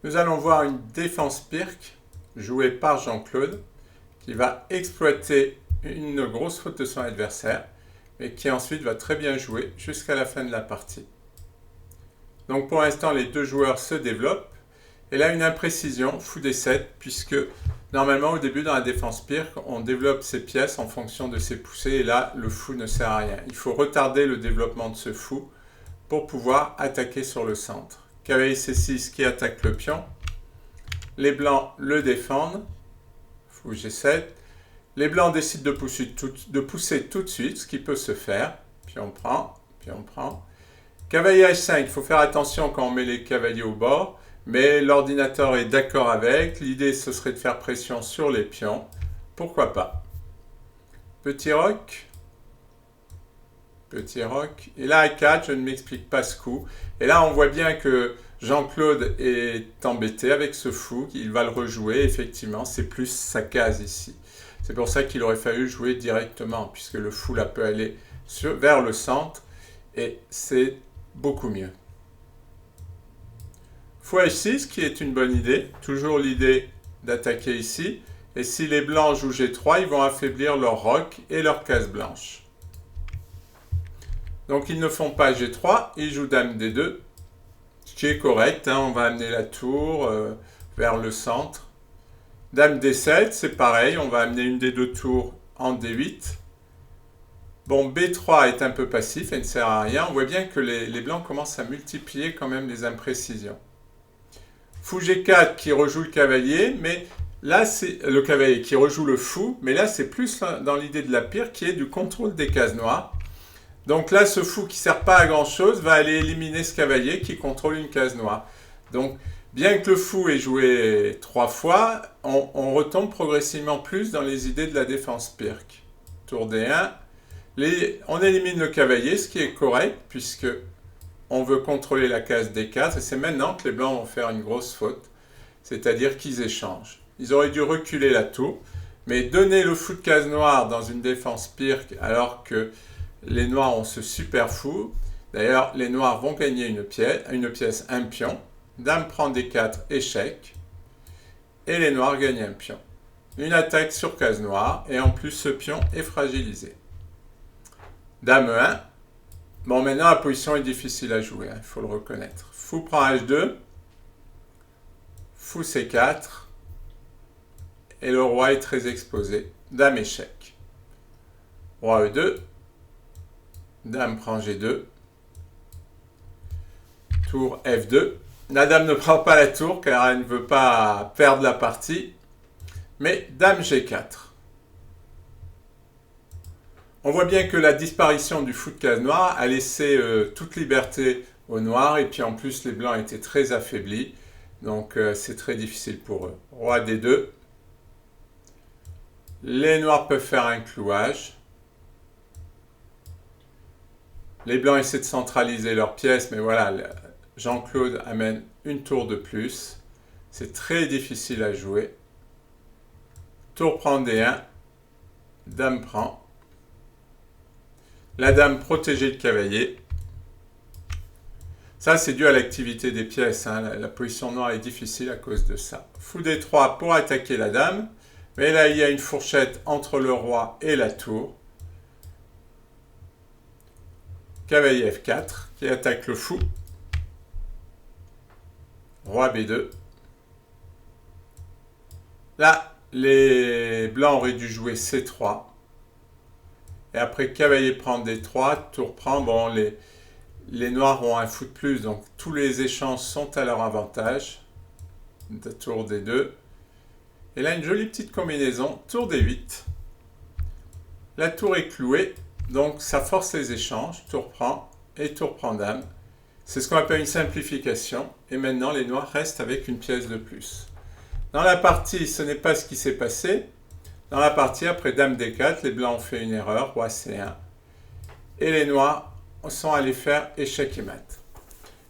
Nous allons voir une défense pirque jouée par Jean-Claude qui va exploiter une grosse faute de son adversaire mais qui ensuite va très bien jouer jusqu'à la fin de la partie. Donc pour l'instant les deux joueurs se développent et là une imprécision, fou d7 puisque normalement au début dans la défense pirque on développe ses pièces en fonction de ses poussées et là le fou ne sert à rien. Il faut retarder le développement de ce fou pour pouvoir attaquer sur le centre. Cavalier C6 qui attaque le pion. Les blancs le défendent. Fou G7. Les blancs décident de pousser tout de suite, ce qui peut se faire. Pion prend, pion prend. Cavalier H5, il faut faire attention quand on met les cavaliers au bord, mais l'ordinateur est d'accord avec. L'idée, ce serait de faire pression sur les pions. Pourquoi pas. Petit roc. Petit roc. Et là, A4, je ne m'explique pas ce coup. Et là, on voit bien que Jean-Claude est embêté avec ce fou. Il va le rejouer. Effectivement, c'est plus sa case ici. C'est pour ça qu'il aurait fallu jouer directement, puisque le fou là peut aller vers le centre. Et c'est beaucoup mieux. Fou H6, qui est une bonne idée. Toujours l'idée d'attaquer ici. Et si les blancs jouent G3, ils vont affaiblir leur roc et leur case blanche. Donc ils ne font pas G3, ils jouent Dame D2, ce qui est correct, hein, on va amener la tour vers le centre. Dame D7, c'est pareil, on va amener une des deux tours en D8. Bon, B3 est un peu passif et ne sert à rien, on voit bien que les blancs commencent à multiplier quand même les imprécisions. Fou G4 qui rejoue le cavalier, mais là c'est le cavalier qui rejoue le fou, mais là c'est plus dans l'idée de la pire qui est du contrôle des cases noires. Donc là, ce fou qui ne sert pas à grand chose va aller éliminer ce cavalier qui contrôle une case noire. Donc, bien que le fou ait joué 3 fois, on retombe progressivement plus dans les idées de la défense pirque. Tour D1. On élimine le cavalier, ce qui est correct, puisque on veut contrôler la case D4. Et c'est maintenant que les blancs vont faire une grosse faute, c'est-à-dire qu'ils échangent. Ils auraient dû reculer la tour, mais donner le fou de case noire dans une défense pirque alors que les noirs ont ce super fou. D'ailleurs, les noirs vont gagner une pièce, un pion. Dame prend D4, échec. Et les noirs gagnent un pion. Une attaque sur case noire. Et en plus, ce pion est fragilisé. Dame E1. Bon, maintenant, la position est difficile à jouer. Il faut le reconnaître. Fou prend H2. Fou C4. Et le roi est très exposé. Dame échec. Roi E2. Dame prend G2. Tour F2. La dame ne prend pas la tour car elle ne veut pas perdre la partie. Mais Dame G4. On voit bien que la disparition du fou de case noire a laissé toute liberté aux noirs. Et puis en plus, les blancs étaient très affaiblis. Donc c'est très difficile pour eux. Roi D2. Les noirs peuvent faire un clouage. Les blancs essaient de centraliser leurs pièces, mais voilà, Jean-Claude amène une tour de plus. C'est très difficile à jouer. Tour prend D1. Dame prend. La dame protégeait le cavalier. Ça, c'est dû à l'activité des pièces. Hein. La position noire est difficile à cause de ça. Fou D3 pour attaquer la dame. Mais là, il y a une fourchette entre le roi et la tour. Cavalier F4 qui attaque le fou. Roi B2. Là, les blancs auraient dû jouer C3. Et après, cavalier prend D3, tour prend. Bon, les noirs ont un fou de plus, donc tous les échanges sont à leur avantage. Tour D2. Et là, une jolie petite combinaison. Tour D8. La tour est clouée. Donc, ça force les échanges, tour prend et tour prend dame. C'est ce qu'on appelle une simplification. Et maintenant, les noirs restent avec une pièce de plus. Dans la partie, ce n'est pas ce qui s'est passé. Dans la partie, après dame D4, les blancs ont fait une erreur, roi C1. Et les noirs sont allés faire échec et mat.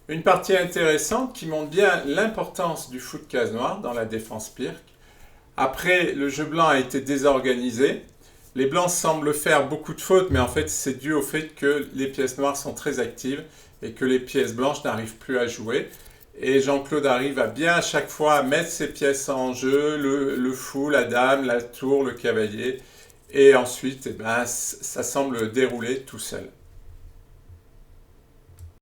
Une partie intéressante qui montre bien l'importance du fou de case noire dans la défense pirque. Après, le jeu blanc a été désorganisé. Les blancs semblent faire beaucoup de fautes, mais en fait, c'est dû au fait que les pièces noires sont très actives et que les pièces blanches n'arrivent plus à jouer. Et Jean-Claude arrive à bien à chaque fois à mettre ses pièces en jeu, le fou, la dame, la tour, le cavalier. Et ensuite, eh ben, ça semble dérouler tout seul.